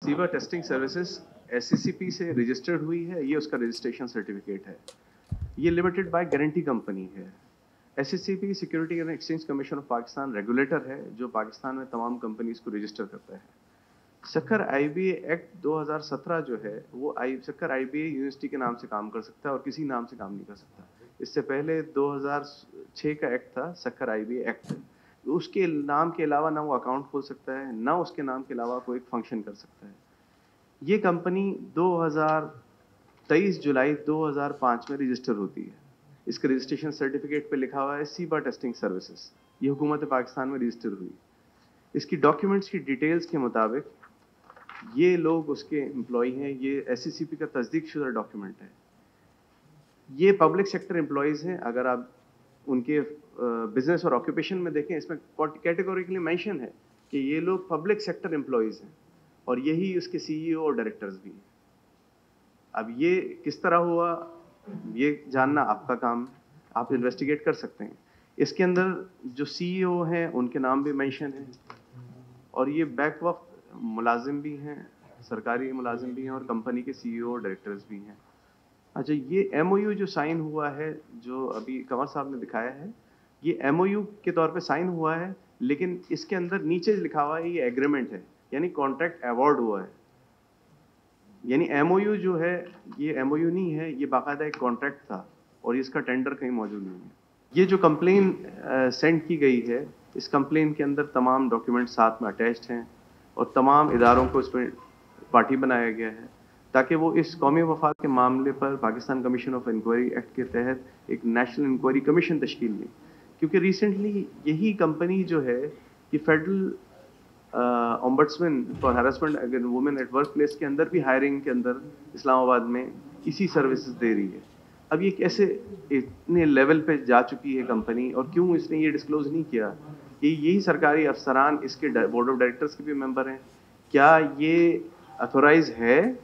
Siva testing services SCCP से registered हुई है, ये उसका रजिस्ट्रेशन सर्टिफिकेट है। ये लिमिटेड बाय गारंटी कंपनी है। SCCP security and exchange commission of Pakistan regulator है जो पाकिस्तान में तमाम कंपनीज को रजिस्टर करता है। शक्कर आईबीए एक्ट 2017 जो है वो शक्कर आईबीए यूनिवर्सिटी के नाम से काम कर सकता है और किसी नाम से काम नहीं कर सकता। इससे पहले 2006 का एक्ट था शक्कर आईबीए एक्ट, उसके नाम के अलावा ना वो अकाउंट खोल सकता है, ना उसके नाम के अलावा कोई फंक्शन कर सकता है। ये कंपनी 23 जुलाई 2005 में रजिस्टर होती है। इसके रजिस्ट्रेशन सर्टिफिकेट पे लिखा हुआ है सीबा टेस्टिंग सर्विसेज। ये हुकूमत पाकिस्तान में रजिस्टर हुई। इसकी डॉक्यूमेंट्स की डिटेल्स के मुताबिक ये लोग उसके एम्प्लॉय हैं। ये एससीसीपी का तस्दीक शुदा डॉक्यूमेंट है। ये पब्लिक सेक्टर एम्प्लॉयज हैं। अगर आप उनके बिजनेस और ऑक्यूपेशन में देखें, इसमें कैटेगोरिकली मेंशन है कि ये लोग पब्लिक सेक्टर एम्प्लॉयज हैं और यही उसके सीईओ और डायरेक्टर्स भी हैं। अब ये किस तरह हुआ, ये जानना आपका काम, आप इन्वेस्टिगेट कर सकते हैं। इसके अंदर जो सीईओ हैं उनके नाम भी मेंशन है और ये बैक वक्त मुलाजिम भी हैं, सरकारी मुलाजिम भी हैं और कंपनी के सीईओ और डायरेक्टर्स भी हैं। अच्छा, ये एमओयू जो साइन हुआ है, जो अभी कंवर साहब ने दिखाया है, ये एमओयू के तौर पे साइन हुआ है, लेकिन इसके अंदर नीचे लिखा हुआ है ये एग्रीमेंट है, यानी कॉन्ट्रैक्ट अवार्ड हुआ है। यानी एमओयू जो है ये एमओयू नहीं है, ये बाकायदा एक कॉन्ट्रैक्ट था और इसका टेंडर कहीं मौजूद नहीं है। ये जो कंप्लेन सेंड की गई है, इस कंप्लेन के अंदर तमाम डॉक्यूमेंट साथ में अटैच्ड हैं और तमाम इदारों को इसमें पार्टी बनाया गया है ताकि वो इस कौमी वफाक के मामले पर Pakistan commission of inquiry act के तहत एक नेशनल इंक्वायरी कमीशन तश्कील लें। क्योंकि रिसेंटली यही कंपनी जो है कि federal ombudsman for harassment against women at work place के अंदर भी हायरिंग के अंदर इस्लामाबाद में इसी सर्विसेज दे रही है। अब ये कैसे इतने लेवल पे जा चुकी है कंपनी और क्यों इसने ये डिस्क्लोज नहीं किया कि यही सरकारी अफसरान इसके बोर्ड ऑफ डायरेक्टर्स के भी मेंबर हैं? क्या ये अथोराइज है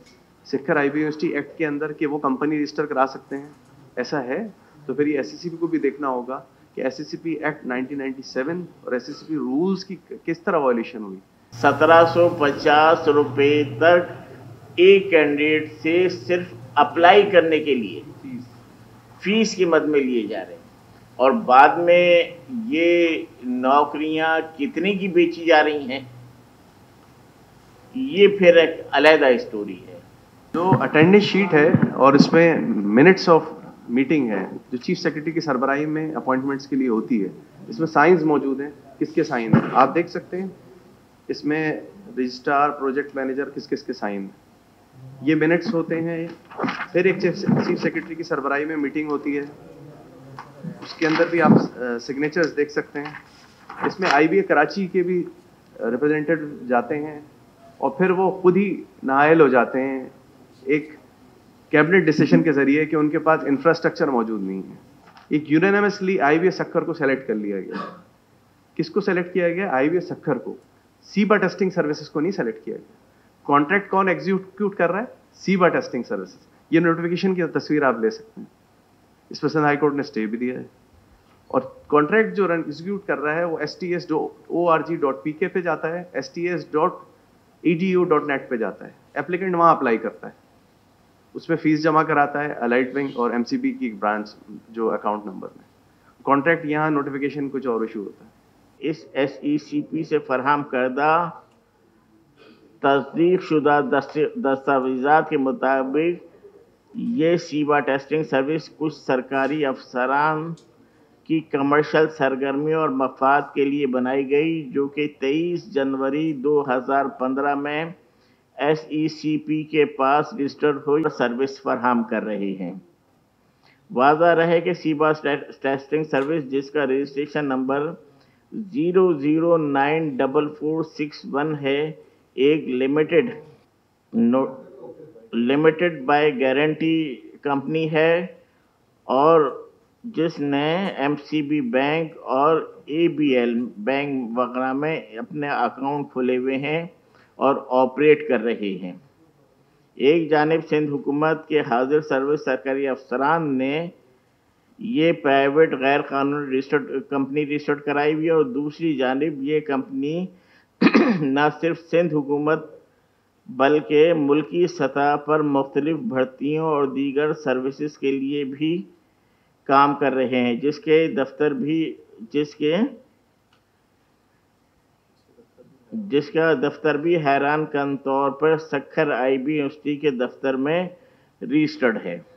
शक्कर आईबी यूनिवर्सिटी एक्ट के अंदर कि वो कंपनी रजिस्टर करा सकते हैं? ऐसा है तो फिर ये एससीसीपी को भी देखना होगा कि एससीसीपी एक्ट 1997 और एससीसीपी रूल्स की किस तरह वायलेशन हुई। 1750 रुपये तक एक कैंडिडेट से सिर्फ अप्लाई करने के लिए फीस की मद में लिए जा रहे हैं और बाद में ये नौकरियां कितने की बेची जा रही हैं, ये फिर एक अलग स्टोरी है। जो अटेंडेंस शीट है और इसमें मिनट्स ऑफ मीटिंग है जो चीफ सेक्रेटरी की सरबराही में अपॉइंटमेंट्स के लिए होती है, इसमें साइंस मौजूद हैं। किसके साइन हैं आप देख सकते हैं। इसमें रजिस्ट्रार, प्रोजेक्ट मैनेजर, किस किस के साइन हैं, ये मिनट्स होते हैं। फिर एक चीफ सेक्रेटरी की सरबराही में मीटिंग होती है, उसके अंदर भी आप सिग्नेचर्स देख सकते हैं। इसमें आईबीए कराची के भी रिप्रेजेंटेटिव जाते हैं और फिर वो खुद ही नायल हो जाते हैं एक कैबिनेट डिसीजन के जरिए कि उनके पास इंफ्रास्ट्रक्चर मौजूद नहीं है। एक यूनानिमसली आईबीए शक्कर को सेलेक्ट कर लिया गया। किसको सेलेक्ट किया गया? आईबीए शक्कर को। सीबा टेस्टिंग सर्विसेज को नहीं सेलेक्ट किया गया। कॉन्ट्रैक्ट कौन एग्जीक्यूट कर रहा है? सीबा टेस्टिंग सर्विसेज। ये नोटिफिकेशन की तस्वीर आप ले सकते हैं। इस पर हाई कोर्ट ने स्टे भी दिया है और कॉन्ट्रैक्ट जो एग्जीक्यूट कर रहा है वो sts.org.pk पे जाता है, sts.edu.net पे जाता है। एप्लीकेंट वहां अप्लाई करता है, उसमें फीस जमा कराता है अलाइट विंग और एमसीबी की ब्रांच जो अकाउंट नंबर में। कॉन्ट्रैक्ट यहाँ नोटिफिकेशन कुछ और इशू होता है। इस एसईसीपी से फराहम करदा तस्दीक शुदा दस्तावेजात के मुताबिक ये सीबा टेस्टिंग सर्विस कुछ सरकारी अफसरान की कमर्शियल सरगर्मियों और मफाद के लिए बनाई गई, जो कि 23 जनवरी 2015 में एसईसीपी के पास रजिस्टर्ड हुई सर्विस फराहम कर रहे हैं। वाज़ा रहे कि सीबा टेस्टिंग सर्विस, जिसका रजिस्ट्रेशन नंबर 0094461 है, एक लिमिटेड बाय गारंटी कंपनी है और जिसने एमसीबी बैंक और एबीएल बैंक वगैरह में अपने अकाउंट खोले हुए हैं और ऑपरेट कर रहे हैं। एक जानिब सिंध हुकूमत के हाजिर सर्विस सरकारी अफसरान ने ये प्राइवेट गैर कानूनी कंपनी रजिस्टर्ड कराई हुई है और दूसरी जानिब ये कंपनी न सिर्फ सिंध हुकूमत बल्कि मुल्की सतह पर मुख्तलिफ भर्तियों और दीगर सर्विसेज के लिए भी काम कर रहे हैं, जिसका दफ्तर भी हैरान कन तौर पर सक्खर आईबी यूनिवर्सिटी के दफ्तर में रजिस्टर्ड है।